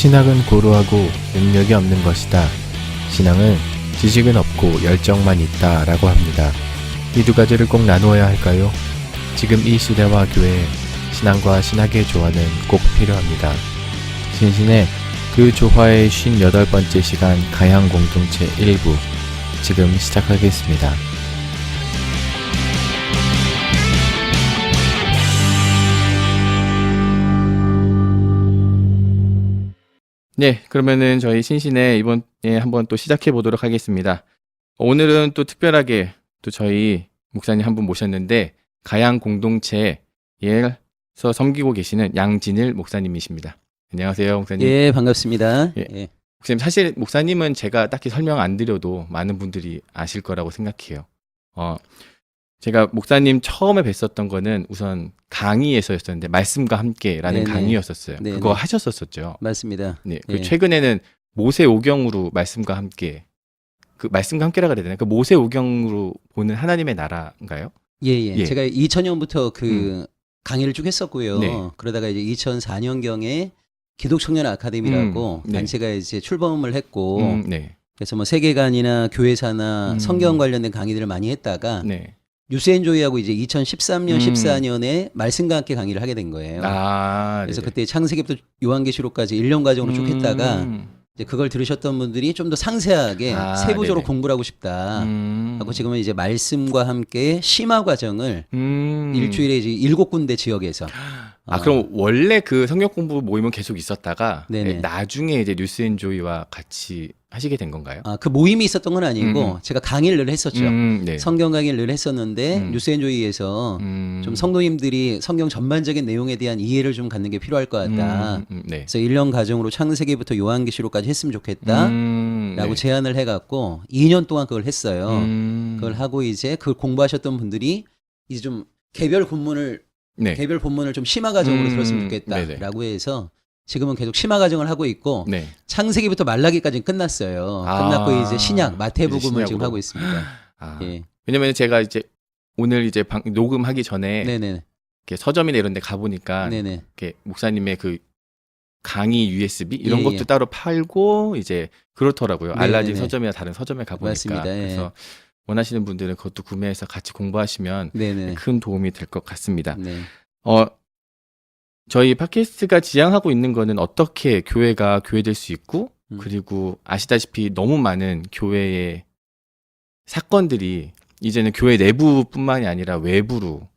신학은 고루하고 능력이 없는 것이다. 신앙은 지식은 없고 열정만 있다 라고 합니다. 이 두 가지를 꼭 나누어야 할까요? 지금 이 시대와 교회에 신앙과 신학의 조화는 꼭 필요합니다. 신신의 그 조화의 58번째 시간 가양 공동체 1부 지금 시작하겠습니다. 네, 그러면은 저희 신신의 이번에 한번 또 시작해 보도록 하겠습니다. 오늘은 또 특별하게 또 저희 목사님 한 분 모셨는데 가양 공동체에서 섬기고 계시는 양진일 목사님이십니다. 안녕하세요, 목사님. 예, 반갑습니다. 예. 예. 목사님, 사실 목사님은 제가 딱히 설명 안 드려도 많은 분들이 아실 거라고 생각해요. 제가 목사님 처음에 뵀었던 거는 우선 강의에서였었는데 말씀과 함께라는 네네. 강의였었어요. 네네. 그거 하셨었죠. 맞습니다. 네, 예. 최근에는 모세오경으로 말씀과 함께, 그 말씀과 함께라고 해야 되나요? 그 모세오경으로 보는 하나님의 나라인가요? 예, 예. 예. 제가 2000년부터 그 강의를 쭉 했었고요. 네. 그러다가 이제 2004년경에 기독청년 아카데미라고 네. 단체가 이제 출범을 했고, 네. 그래서 뭐 세계관이나 교회사나 음. 성경 관련된 강의들을 많이 했다가 네. 뉴스앤조이하고 이제 2013년, 14년에 네. 말씀과 함께 강의를 하게 된 거예요. 그래서 그때 창세기부터 요한계시록까지 1년 과정으로 쭉 했다가 음. 이제 그걸 들으셨던 분들이 좀 더 상세하게 세부적으로 네네. 공부를 하고 싶다. 하고 지금은 이제 말씀과 함께 심화 과정을 일주일에 이제 7군데 지역에서 그럼 원래 그 성경 공부 모임은 계속 있었다가 네네. 나중에 이제 뉴스앤조이와 같이 하시게 된 건가요? 그 모임이 있었던 건 아니고 제가 강의를 늘 했었죠. 네. 성경 강의를 늘 했었는데 뉴스앤조이에서 좀 성도님들이 성경 전반적인 내용에 대한 이해를 좀 갖는 게 필요할 것 같다. 네. 그래서 1년 과정으로 창세기부터 요한계시록까지 했으면 좋겠다. 라고 네. 제안을 해갖고 2년 동안 그걸 했어요. 그걸 하고 이제 그걸 공부하셨던 분들이 이제 좀 개별 본문을 좀 심화 과정으로 들었으면 네네. 좋겠다라고 해서 지금은 계속 심화 과정을 하고 있고 네. 창세기부터 말라기까지는 끝났어요. 끝났고 이제 신약 마태복음을 이제 지금 신약으로. 하고 있습니다. 예. 왜냐면 제가 이제 오늘 이제 녹음하기 전에 네네. 이렇게 서점이나 이런 데 가보니까 네네. 이렇게 목사님의 그 강의 USB 이런 예, 것도 예. 따로 팔고 이제 그렇더라고요. 네네네. 알라딘 서점이나 다른 서점에 가보니까. 맞습니다. 예. 그래서 원하시는 분들은 그것도 구매해서 같이 공부하시면 네네. 큰 도움이 될 것 같습니다. 네. 저희 팟캐스트가 지향하고 있는 거는 어떻게 교회가 교회될 수 있고 그리고 아시다시피 너무 많은 교회의 사건들이 이제는 교회 내부뿐만이 아니라 외부로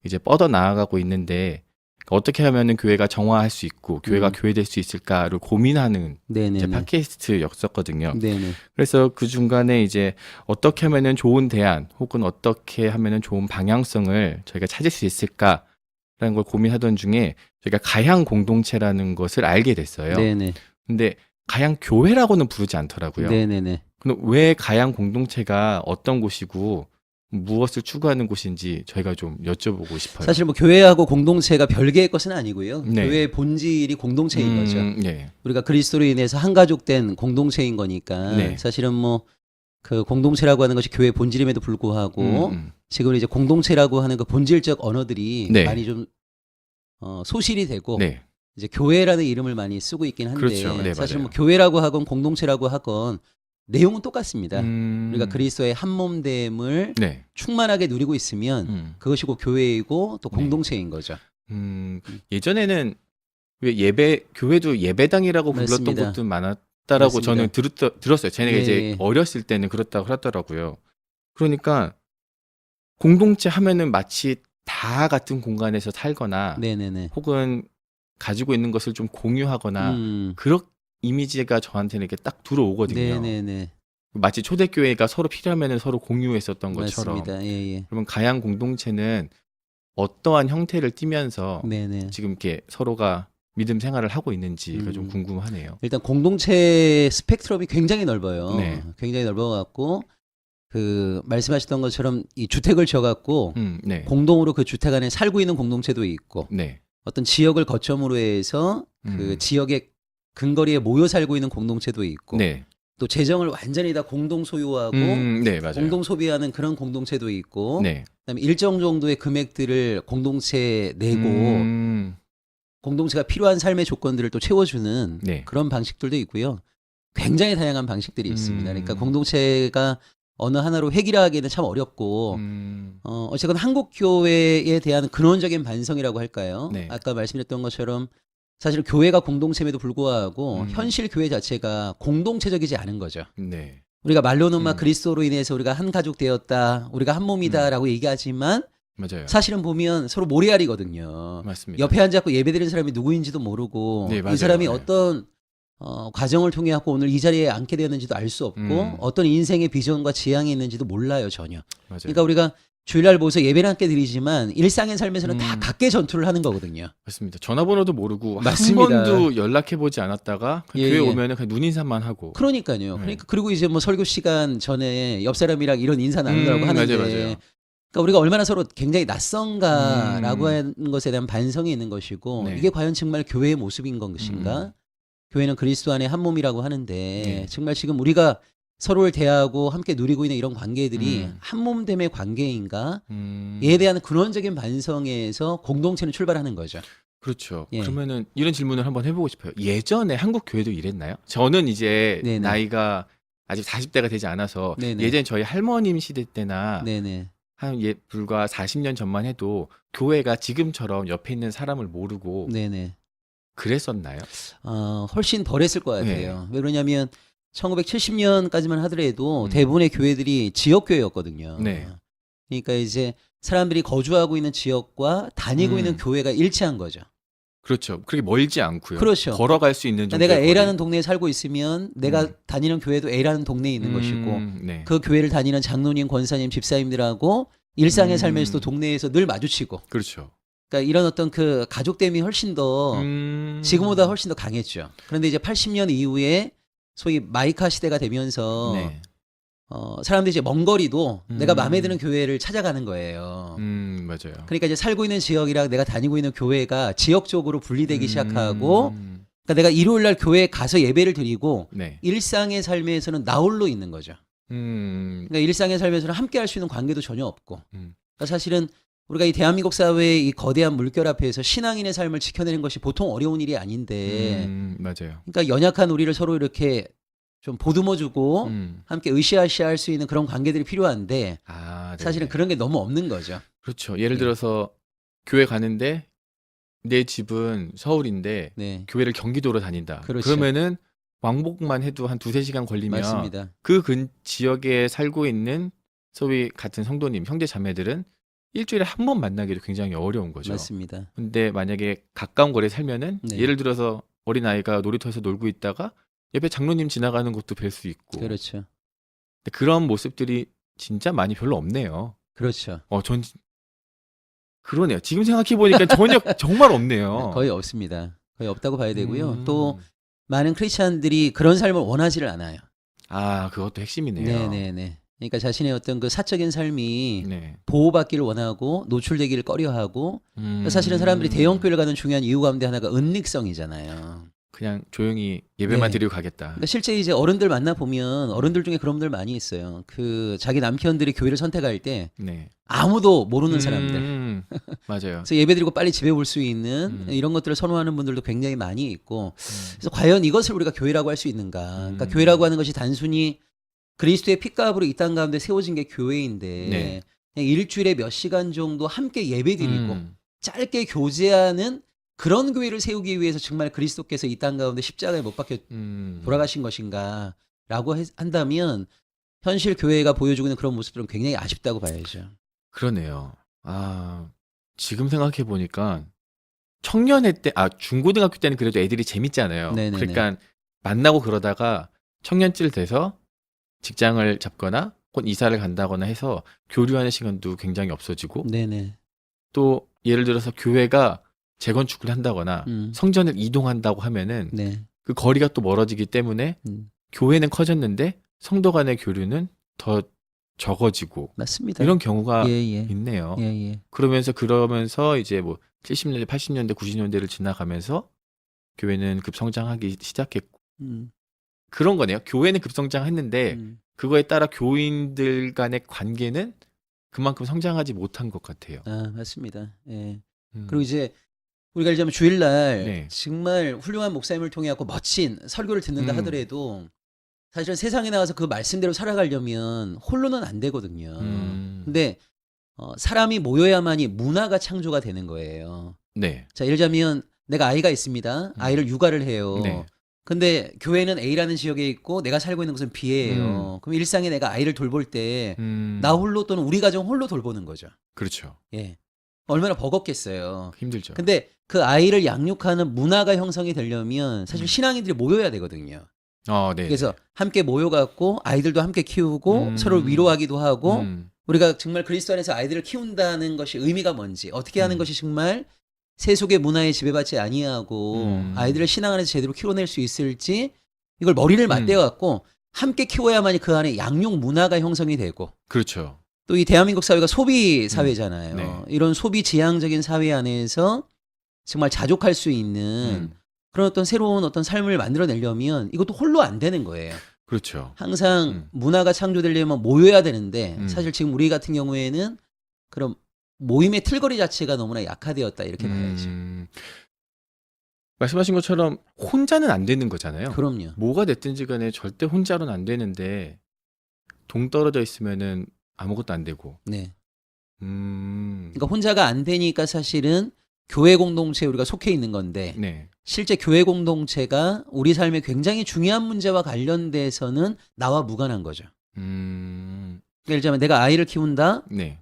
이제 뻗어 나아가고 있는데 어떻게 하면은 교회가 정화할 수 있고 교회가 교회될 수 있을까를 고민하는 네네. 이제 팟캐스트였었거든요. 네네. 그래서 그 중간에 이제 어떻게 하면은 좋은 대안 혹은 어떻게 하면은 좋은 방향성을 저희가 찾을 수 있을까라는 걸 고민하던 중에 저희가 가양 공동체라는 것을 알게 됐어요. 네네. 근데 가양 교회라고는 부르지 않더라고요. 네네네. 그럼 왜 가양 공동체가 어떤 곳이고 무엇을 추구하는 곳인지 저희가 좀 여쭤보고 싶어요. 사실 뭐 교회하고 공동체가 별개의 것은 아니고요. 네. 교회의 본질이 공동체인 거죠. 네. 우리가 그리스도로 인해서 한 가족된 공동체인 거니까 네. 사실은 뭐 그 공동체라고 하는 것이 교회의 본질임에도 불구하고 지금 이제 공동체라고 하는 그 본질적 언어들이 네. 많이 좀 소실이 되고 네. 이제 교회라는 이름을 많이 쓰고 있긴 한데 그렇죠. 네, 사실 맞아요. 뭐 교회라고 하건 공동체라고 하건 내용은 똑같습니다. 우리가 우리가 그리스도의 한 몸됨을 네. 충만하게 누리고 있으면 그것이 곧 교회이고 또 네. 공동체인 거죠. 예전에는 왜 교회도 예배당이라고 불렀던 맞습니다. 곳도 많았다라고 저는 들었어요. 쟤네가 예, 이제 예. 어렸을 때는 그렇다고 하더라고요. 그러니까 공동체 하면은 마치 다 같은 공간에서 살거나 네네네. 혹은 가지고 있는 것을 좀 공유하거나 그런 이미지가 저한테는 이렇게 딱 들어오거든요. 네네네. 마치 초대교회가 서로 필요하면 서로 공유했었던 것처럼. 맞습니다. 예, 예. 그러면 가양 공동체는 어떠한 형태를 띠면서 네네. 지금 이렇게 서로가 믿음 생활을 하고 있는지가 좀 궁금하네요. 일단 공동체 스펙트럼이 굉장히 넓어요. 네. 굉장히 넓어갖고 그 말씀하셨던 것처럼 이 주택을 지어갖고 네. 공동으로 그 주택 안에 살고 있는 공동체도 있고 네. 어떤 지역을 거점으로 해서 그 지역의 근거리에 모여 살고 있는 공동체도 있고 네. 또 재정을 완전히 다 공동 소유하고 네, 맞아요. 공동 소비하는 그런 공동체도 있고 네. 그다음에 일정 정도의 금액들을 공동체에 내고 공동체가 필요한 삶의 조건들을 또 채워주는 네. 그런 방식들도 있고요. 굉장히 다양한 방식들이 있습니다. 그러니까 음. 공동체가 어느 하나로 획일화하기는 참 어렵고 어쨌건 한국 교회에 대한 근원적인 반성이라고 할까요? 네. 아까 말씀드렸던 것처럼 사실 교회가 공동체임에도 불구하고 현실 교회 자체가 공동체적이지 않은 거죠. 네. 우리가 말로는 막 그리스도로 인해서 우리가 한 가족 되었다, 우리가 한 몸이다라고 얘기하지만 맞아요. 사실은 보면 서로 모래알이거든요. 맞습니다. 옆에 앉아서 예배드리는 사람이 누구인지도 모르고 네, 맞아요. 이 사람이 네. 어떤 과정을 통해 갖고 오늘 이 자리에 앉게 되었는지도 알 수 없고 어떤 인생의 비전과 지향이 있는지도 몰라요, 전혀. 맞아요. 그러니까 우리가 주일날 모여서 예배를 함께 드리지만 일상의 삶에서는 다 각계 전투를 하는 거거든요. 맞습니다. 전화번호도 모르고 맞습니다. 한 번도 연락해보지 않았다가 예, 교회 예. 오면은 그냥 눈인사만 하고. 그러니까요. 네. 그러니까 그리고 이제 뭐 설교 시간 전에 옆 사람이랑 이런 인사 나누느라고 하는데 맞아요, 맞아요. 그러니까 우리가 얼마나 서로 굉장히 낯선가라고 하는 것에 대한 반성이 있는 것이고 네. 이게 과연 정말 교회의 모습인 것인가? 교회는 그리스도 안에 한 몸이라고 하는데 네. 정말 지금 우리가 서로를 대하고 함께 누리고 있는 이런 관계들이 한 몸됨의 관계인가? 에 대한 근원적인 반성에서 공동체는 출발하는 거죠. 그렇죠. 예. 그러면은 이런 질문을 한번 해보고 싶어요. 예전에 한국 교회도 이랬나요? 저는 이제 네네. 나이가 아직 40대가 되지 않아서 네네. 예전 저희 할머님 시대 때나 네네. 한 불과 40년 전만 해도 교회가 지금처럼 옆에 있는 사람을 모르고 네네. 그랬었나요? 훨씬 덜했을 것 같아요. 왜 그러냐면 1970년까지만 하더라도 대부분의 교회들이 지역 교회였거든요. 네. 그러니까 이제 사람들이 거주하고 있는 지역과 다니고 있는 교회가 일치한 거죠. 그렇죠. 그렇게 멀지 않고요. 그렇죠. 걸어갈 수 있는 그러니까 내가 정도의 A라는 동네에 살고 있으면 내가 다니는 교회도 A라는 동네에 있는 거리. 것이고 네. 그 교회를 다니는 장로님, 권사님, 집사님들하고 일상의 삶에서도 동네에서 늘 마주치고 그렇죠. 그러니까 이런 어떤 그 가족됨이 훨씬 더 지금보다 훨씬 더 강했죠. 그런데 이제 80년 이후에 소위 마이카 시대가 되면서 네. 사람들이 이제 먼 거리도 내가 마음에 드는 교회를 찾아가는 거예요. 맞아요. 그러니까 이제 살고 있는 지역이랑 내가 다니고 있는 교회가 지역적으로 분리되기 시작하고 그러니까 내가 일요일 날 교회에 가서 예배를 드리고 네. 일상의 삶에서는 나 홀로 있는 거죠. 그러니까 일상의 삶에서는 함께 할 수 있는 관계도 전혀 없고 그러니까 사실은 우리가 이 대한민국 사회의 이 거대한 물결 앞에서 신앙인의 삶을 지켜내는 것이 보통 어려운 일이 아닌데 맞아요. 그러니까 연약한 우리를 서로 이렇게 좀 보듬어주고 함께 으쌰으쌰할 수 있는 그런 관계들이 필요한데 사실은 네네. 그런 게 너무 없는 거죠. 그렇죠. 예를 예. 들어서 교회 가는데 내 집은 서울인데 네, 교회를 경기도로 다닌다. 그렇죠. 그러면은 왕복만 해도 한 2-3시간 걸리면 맞습니다. 그 지역에 살고 있는 소위 같은 성도님, 형제 자매들은 일주일에 한 번 만나기도 굉장히 어려운 거죠. 맞습니다. 근데 만약에 가까운 거리에 살면은 네. 예를 들어서 어린아이가 놀이터에서 놀고 있다가 옆에 장로님 지나가는 것도 뵐 수 있고. 그렇죠. 근데 그런 모습들이 진짜 많이 별로 없네요. 그렇죠. 전 그러네요. 지금 생각해 보니까 전혀 정말 없네요. 거의 없습니다. 거의 없다고 봐야 되고요. 또 어. 많은 크리스찬들이 그런 삶을 원하지를 않아요. 그것도 핵심이네요. 네네네. 그러니까 자신의 어떤 그 사적인 삶이 네. 보호받기를 원하고 노출되기를 꺼려하고 사실은 사람들이 대형 교회를 가는 중요한 이유 가운데 하나가 은닉성이잖아요. 그냥 조용히 예배만 네. 드리고 가겠다. 그러니까 실제 이제 어른들 만나 보면 어른들 중에 그런 분들 많이 있어요. 그 자기 남편들이 교회를 선택할 때 네. 아무도 모르는 사람들. 맞아요. 그래서 예배드리고 빨리 집에 올 수 있는 이런 것들을 선호하는 분들도 굉장히 많이 있고 그래서 과연 이것을 우리가 교회라고 할 수 있는가? 그러니까 교회라고 하는 것이 단순히 그리스도의 핏값으로 이 땅 가운데 세워진 게 교회인데 네. 그냥 일주일에 몇 시간 정도 함께 예배드리고 짧게 교제하는 그런 교회를 세우기 위해서 정말 그리스도께서 이 땅 가운데 십자가에 못 박혀 돌아가신 것인가 라고 한다면 현실 교회가 보여주고 있는 그런 모습들은 굉장히 아쉽다고 봐야죠. 그러네요. 지금 생각해 보니까 청년회 때, 중고등학교 때는 그래도 애들이 재밌잖아요. 네네네. 그러니까 만나고 그러다가 청년쯤 돼서 직장을 잡거나 혹은 이사를 간다거나 해서 교류하는 시간도 굉장히 없어지고 네네. 또 예를 들어서 교회가 재건축을 한다거나 성전을 이동한다고 하면은 네. 그 거리가 또 멀어지기 때문에 교회는 커졌는데 성도 간의 교류는 더 적어지고 맞습니다. 이런 경우가 예, 예. 있네요. 예, 예. 그러면서 이제 뭐 70년대, 80년대, 90년대를 지나가면서 교회는 급성장하기 시작했고 그런 거네요. 교회는 급성장했는데 그거에 따라 교인들 간의 관계는 그만큼 성장하지 못한 것 같아요. 맞습니다. 예. 그리고 이제 우리가 예를 들면 주일날 네. 정말 훌륭한 목사님을 통해 갖고 멋진 설교를 듣는다 하더라도 사실은 세상에 나가서 그 말씀대로 살아가려면 홀로는 안 되거든요. 근데 사람이 모여야만이 문화가 창조가 되는 거예요. 네. 자, 예를 들자면 내가 아이가 있습니다. 아이를 육아를 해요. 네. 근데 교회는 A라는 지역에 있고 내가 살고 있는 곳은 B예요. 그럼 일상에 내가 아이를 돌볼 때 나 홀로 또는 우리 가정 홀로 돌보는 거죠. 그렇죠. 예. 얼마나 버겁겠어요. 힘들죠. 근데 그 아이를 양육하는 문화가 형성이 되려면 사실 신앙인들이 모여야 되거든요. 네. 그래서 함께 모여갖고 아이들도 함께 키우고 서로 위로하기도 하고 우리가 정말 그리스도 안에서 아이들을 키운다는 것이 의미가 뭔지 어떻게 하는 것이 정말 세속의 문화에 지배받지 아니하고 아이들을 신앙 안에서 제대로 키워낼 수 있을지 이걸 머리를 맞대갖고 함께 키워야만이 그 안에 양육 문화가 형성이 되고 그렇죠. 또 이 대한민국 사회가 소비 사회잖아요. 네. 이런 소비 지향적인 사회 안에서 정말 자족할 수 있는 그런 어떤 새로운 어떤 삶을 만들어내려면 이것도 홀로 안 되는 거예요. 그렇죠. 항상 문화가 창조되려면 모여야 되는데 사실 지금 우리 같은 경우에는 그런 모임의 틀거리 자체가 너무나 약화되었다 이렇게 봐야죠. 말씀하신 것처럼 혼자는 안 되는 거잖아요. 그럼요. 뭐가 됐든지 간에 절대 혼자로는 안 되는데 동떨어져 있으면은 아무것도 안 되고. 네. 음. 그러니까 혼자가 안 되니까 사실은 교회 공동체에 우리가 속해 있는 건데 네. 실제 교회 공동체가 우리 삶에 굉장히 중요한 문제와 관련돼서는 나와 무관한 거죠. 음. 예를 들자면 내가 아이를 키운다. 네.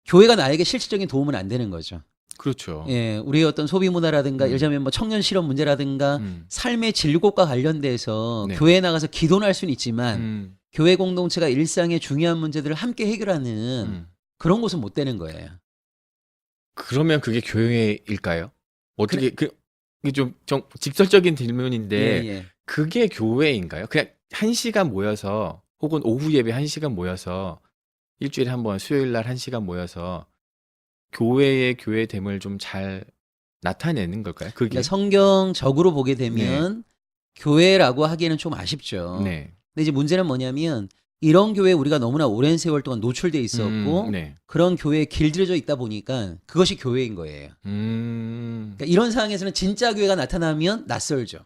교회가 나에게 실질적인 도움은 안 되는 거죠. 그렇죠. 예, 우리의 어떤 소비 문화라든가 예를 들자면 뭐 청년 실업 문제라든가 삶의 질곡과 관련돼서 네. 교회에 나가서 기도는 할 수는 있지만 교회 공동체가 일상의 중요한 문제들을 함께 해결하는 그런 곳은 못 되는 거예요. 그러면 그게 교회일까요? 어떻게 이게 좀 직설적인 질문인데 예. 그게 교회인가요? 그냥 1시간 모여서 혹은 오후 예배 1시간 모여서 일주일에 한 번 수요일 날 1시간 모여서 교회의 교회됨을 좀 잘 나타내는 걸까요? 그게? 그러니까 성경적으로 보게 되면 교회라고 하기에는 좀 아쉽죠. 네. 근데 이제 문제는 뭐냐면 이런 교회에 우리가 너무나 오랜 세월 동안 노출돼 있었고 네. 그런 교회에 길들여져 있다 보니까 그것이 교회인 거예요. 그러니까 이런 상황에서는 진짜 교회가 나타나면 낯설죠.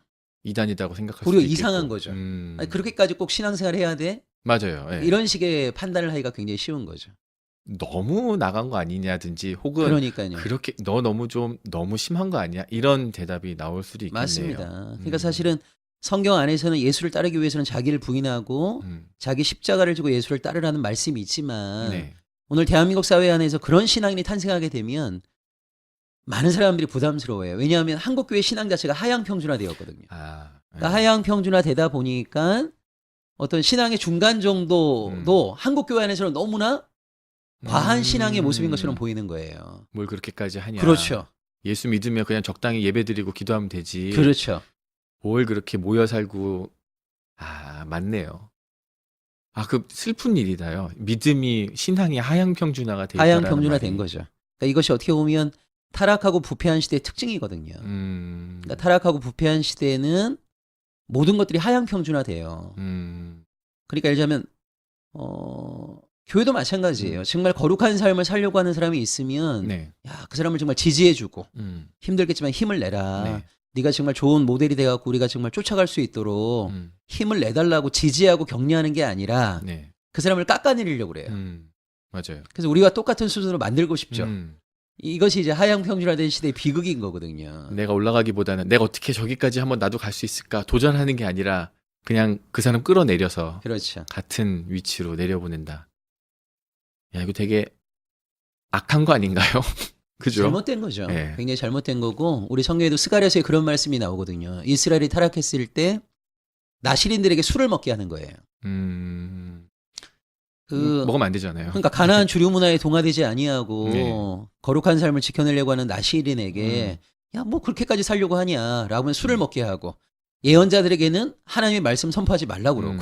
이단이다고 생각할 수도 우리가 있겠고. 이상한 거죠. 아니, 그렇게까지 꼭 신앙생활 해야 돼? 맞아요. 예. 이런 식의 판단을 하기가 굉장히 쉬운 거죠. 너무 나간 거 아니냐든지 혹은 그러니까요. 그렇게 너 너무 심한 거 아니야? 이런 대답이 나올 수도 있겠네요. 맞습니다. 그러니까 사실은 성경 안에서는 예수를 따르기 위해서는 자기를 부인하고 자기 십자가를 지고 예수를 따르라는 말씀이 있지만 네. 오늘 대한민국 사회 안에서 그런 신앙인이 탄생하게 되면 많은 사람들이 부담스러워해요. 왜냐하면 한국교회 신앙 자체가 하향 평준화되었거든요. 그러니까 하향 평준화되다 보니까 어떤 신앙의 중간 정도도 한국교회 안에서는 너무나 과한 신앙의 모습인 것처럼 보이는 거예요. 뭘 그렇게까지 하냐. 그렇죠. 예수 믿으면 그냥 적당히 예배드리고 기도하면 되지. 그렇죠. 뭘 그렇게 모여 살고. 맞네요. 그 슬픈 일이다요. 믿음이 신앙이 하향 평준화가 돼 있다라는 하향 평준화된 말이. 거죠. 그러니까 이것이 어떻게 보면 타락하고 부패한 시대의 특징이거든요. 그러니까 타락하고 부패한 시대에는 모든 것들이 하향 평준화돼요. 그러니까 예를 들자면 교회도 마찬가지예요. 정말 거룩한 삶을 살려고 하는 사람이 있으면 네. 야, 그 사람을 정말 지지해주고 힘들겠지만 힘을 내라. 네. 네가 정말 좋은 모델이 돼갖고 우리가 정말 쫓아갈 수 있도록 힘을 내달라고 지지하고 격려하는 게 아니라 네. 그 사람을 깎아내리려고 그래요. 맞아요. 그래서 우리와 똑같은 수준으로 만들고 싶죠. 이것이 이제 하향 평준화된 시대의 비극인 거거든요. 내가 올라가기보다는 내가 어떻게 저기까지 한번 나도 갈 수 있을까 도전하는 게 아니라 그냥 그 사람 끌어내려서 그렇죠. 같은 위치로 내려보낸다. 야, 이거 되게 악한 거 아닌가요? 그죠? 잘못된 거죠. 네. 굉장히 잘못된 거고 우리 성경에도 스가랴서에 그런 말씀이 나오거든요. 이스라엘이 타락했을 때 나실인들에게 술을 먹게 하는 거예요. 먹으면 안 되잖아요. 그러니까 가나안 주류 문화에 동화되지 아니하고 네. 거룩한 삶을 지켜내려고 하는 나실인에게 야, 뭐 그렇게까지 살려고 하냐라고 하면 술을 먹게 하고 예언자들에게는 하나님의 말씀 선포하지 말라고 그러고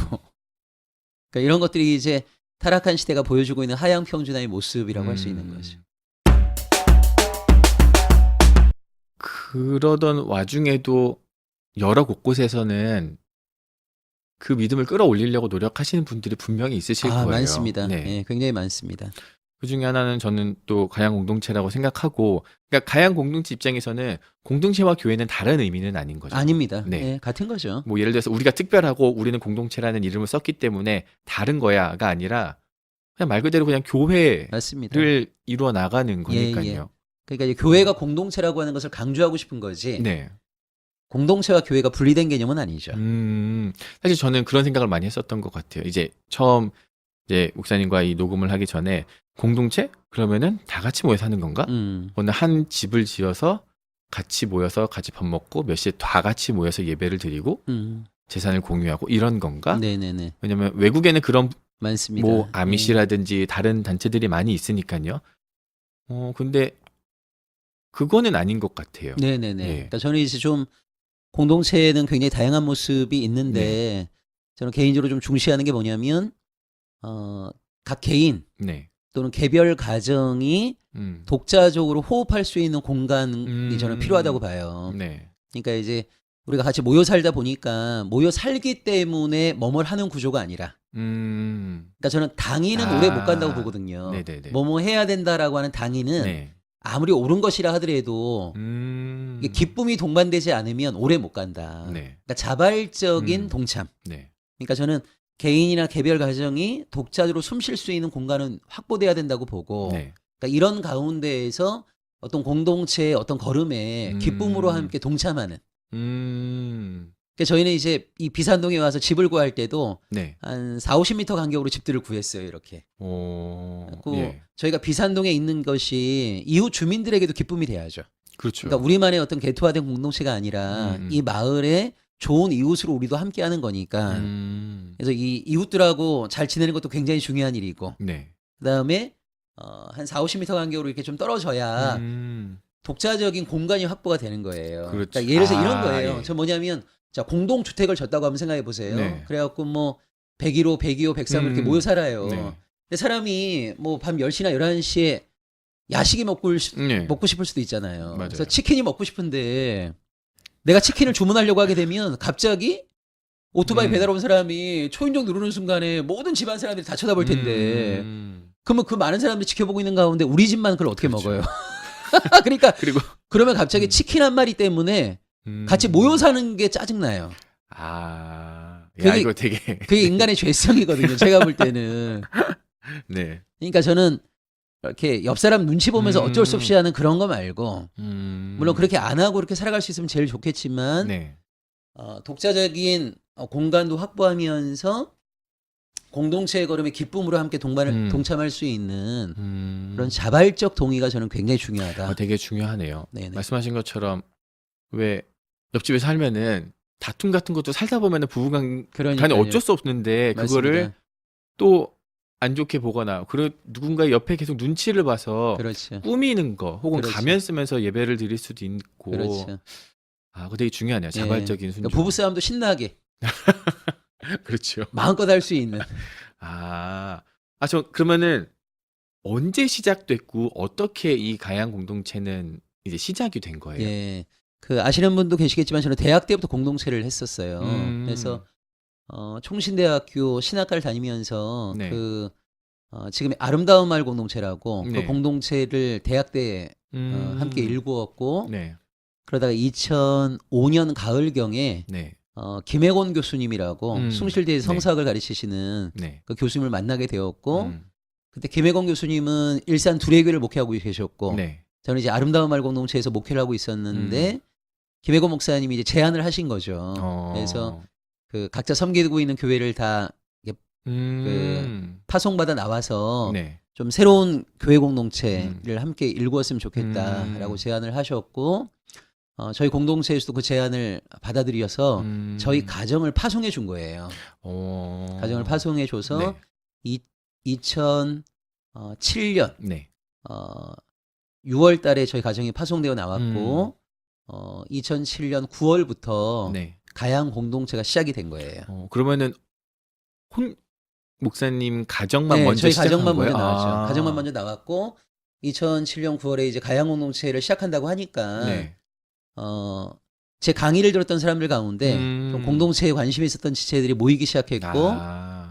그러니까 이런 것들이 이제 타락한 시대가 보여주고 있는 하향 평준화의 모습이라고 할 수 있는 거죠. 그러던 와중에도 여러 곳곳에서는 그 믿음을 끌어올리려고 노력하시는 분들이 분명히 있으실 거예요. 많습니다. 네. 네, 굉장히 많습니다. 그 중에 하나는 저는 또 가양 공동체라고 생각하고, 그러니까 가양 공동체 입장에서는 공동체와 교회는 다른 의미는 아닌 거죠. 아닙니다. 네. 네, 같은 거죠. 뭐 예를 들어서 우리가 특별하고 우리는 공동체라는 이름을 썼기 때문에 다른 거야가 아니라 그냥 말 그대로 그냥 교회를 맞습니다. 이루어 나가는 거니까요. 그러니까 이제 교회가 공동체라고 하는 것을 강조하고 싶은 거지. 네. 공동체와 교회가 분리된 개념은 아니죠. 사실 저는 그런 생각을 많이 했었던 것 같아요. 이제 처음 이제 목사님과 이 녹음을 하기 전에 공동체? 그러면은 다 같이 모여 사는 건가? 어느 한 집을 지어서 같이 모여서 같이 밥 먹고 몇 시에 다 같이 모여서 예배를 드리고 재산을 공유하고 이런 건가? 네네네. 왜냐면 외국에는 그런 많습니다. 뭐 아미시라든지 다른 단체들이 많이 있으니까요. 근데 그거는 아닌 것 같아요. 네네네. 예. 그러니까 저는 이제 좀 공동체는 굉장히 다양한 모습이 있는데 저는 개인적으로 좀 중시하는 게 뭐냐면 각 개인 네. 또는 개별 가정이 독자적으로 호흡할 수 있는 공간이 저는 필요하다고 봐요. 네. 그러니까 이제 우리가 같이 모여 살다 보니까 모여 살기 때문에 뭐뭘 하는 구조가 아니라 그러니까 저는 당위는 오래 못 간다고 보거든요. 네네네. 뭐뭐 해야 된다라고 하는 당위는 네. 아무리 옳은 것이라 하더라도 이게 기쁨이 동반되지 않으면 오래 못 간다. 네. 그러니까 자발적인 동참. 네. 그러니까 저는 개인이나 개별 가정이 독자적으로 숨 쉴 수 있는 공간은 확보돼야 된다고 보고 네. 그러니까 이런 가운데에서 어떤 공동체의 어떤 걸음에 기쁨으로 함께 동참하는. 그러니까 저희는 이제 이 비산동에 와서 집을 구할 때도 네. 한 4, 50m 간격으로 집들을 구했어요. 이렇게. 예. 저희가 비산동에 있는 것이 이웃 주민들에게도 기쁨이 돼야죠. 그렇죠. 그러니까 우리만의 어떤 개토화된 공동체가 아니라 이 마을에 좋은 이웃으로 우리도 함께 하는 거니까. 그래서 이 이웃들하고 잘 지내는 것도 굉장히 중요한 일이고. 네. 그다음에 한 4, 50m 간격으로 이렇게 좀 떨어져야 독자적인 공간이 확보가 되는 거예요. 그렇죠. 그러니까 예를 들어서 이런 거예요. 예. 저 뭐냐면 자, 공동 주택을 졌다고 한번 생각해 보세요. 네. 그래 갖고 뭐 101호, 102호, 103호 이렇게 모여 살아요. 네. 근데 사람이 뭐 밤 10시나 11시에 야식이 먹고 싶을 수도 있잖아요. 맞아요. 그래서 치킨이 먹고 싶은데 내가 치킨을 주문하려고 하게 되면 갑자기 오토바이 배달 온 사람이 초인종 누르는 순간에 모든 집안 사람들이 다 쳐다볼 텐데 그러면 그 많은 사람들이 지켜보고 있는 가운데 우리 집만 그걸 어떻게 그렇죠. 먹어요? 그러니까 그리고 그러면 갑자기 치킨 한 마리 때문에 같이 모여 사는 게 짜증나요. 야, 그게- 이거 되게 그게 인간의 죄성이거든요. 제가 볼 때는. 네. 그러니까 저는 이렇게 옆 사람 눈치 보면서 어쩔 수 없이 하는 그런 거 말고 물론 그렇게 안 하고 그렇게 살아갈 수 있으면 제일 좋겠지만 네. 독자적인 공간도 확보하면서 공동체의 걸음에 기쁨으로 함께 동참할 수 있는 그런 자발적 동의가 저는 굉장히 중요하다. 되게 중요하네요. 네네. 말씀하신 것처럼 왜 옆집에 살면은 다툼 같은 것도 살다 보면은 부부간 간에 그러니까요. 어쩔 수 없는데 그거를 맞습니다. 또 안 좋게 보거나 그리고 누군가 옆에 계속 눈치를 봐서 그렇죠. 꾸미는 거 혹은 그렇죠. 가면 쓰면서 예배를 드릴 수도 있고 그렇죠. 그거 되게 중요하네요. 자발적인 순종. 그러니까 부부싸움도 신나게 그렇죠. 마음껏 할 수 있는. 저 그러면은 언제 시작됐고 어떻게 이 가양 공동체는 이제 시작이 된 거예요? 예. 그 아시는 분도 계시겠지만 저는 대학 때부터 공동체를 했었어요. 그래서 총신대학교 신학과를 다니면서 네. 지금 아름다운 마을 공동체라고 네. 그 공동체를 대학 때 함께 일구었고 네. 그러다가 2005년 가을경에 네. 김혜곤 교수님이라고 숭실대에 네. 성사학을 가르치시는 네. 그 교수님을 만나게 되었고 그때 김혜곤 교수님은 일산 두레교를 목회하고 계셨고 네. 저는 이제 아름다운 마을 공동체에서 목회를 하고 있었는데 김혜곤 목사님이 이제 제안을 하신 거죠. 그래서 그 각자 섬기고 있는 교회를 다 파송받아 나와서 네. 좀 새로운 교회 공동체를 함께 일구었으면 좋겠다라고 제안을 하셨고 저희 공동체에서도 그 제안을 받아들여서 저희 가정을 파송해 준 거예요. 가정을 파송해 줘서 네. 2007년 네. 6월 달에 저희 가정이 파송되어 나왔고 2007년 9월부터 네. 가양 공동체가 시작이 된 거예요. 그러면은 목사님 가정만 먼저 저희 시작한 가정만 거예요? 먼저 나왔죠. 가정만 먼저 나왔고 2007년 9월에 이제 가양 공동체를 시작한다고 하니까 네. 제 강의를 들었던 사람들 가운데 좀 공동체에 관심이 있었던 지체들이 모이기 시작했고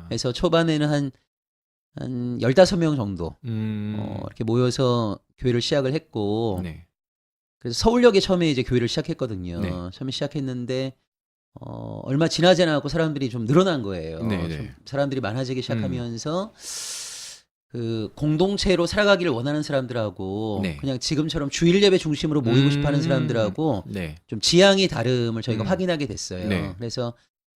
그래서 초반에는 한 한 15명 정도 이렇게 모여서 교회를 시작을 했고 네. 그래서 서울역에 처음에 이제 교회를 시작했거든요. 네. 처음에 시작했는데 얼마 지나지 않고 사람들이 좀 늘어난 거예요. 네, 네. 좀 사람들이 많아지기 시작하면서 그 공동체로 살아가기를 원하는 사람들하고 네. 그냥 지금처럼 주일 예배 중심으로 모이고 싶어하는 사람들하고 네. 좀 지향이 다름을 저희가 음. 확인하게 됐어요. 네. 그래서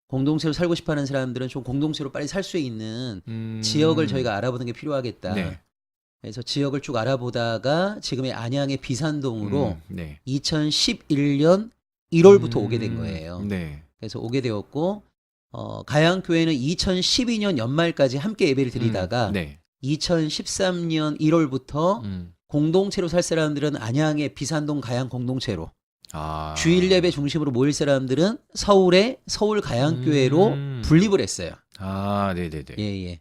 공동체로 살고 싶어하는 사람들은 좀 공동체로 빨리 살 수 있는 음. 지역을 저희가 알아보는 게 필요하겠다. 네. 그래서 지역을 쭉 알아보다가 지금의 안양의 비산동으로 네. 2011년 1월부터 오게 된 거예요. 네. 그래서 오게 되었고 가양교회는 2012년 연말까지 함께 예배를 드리다가 네. 2013년 1월부터 공동체로 살 사람들은 안양의 비산동 가양 공동체로 아. 주일 예배 중심으로 모일 사람들은 서울의 서울 가양교회로 분립을 했어요. 아, 네네네. 예, 예.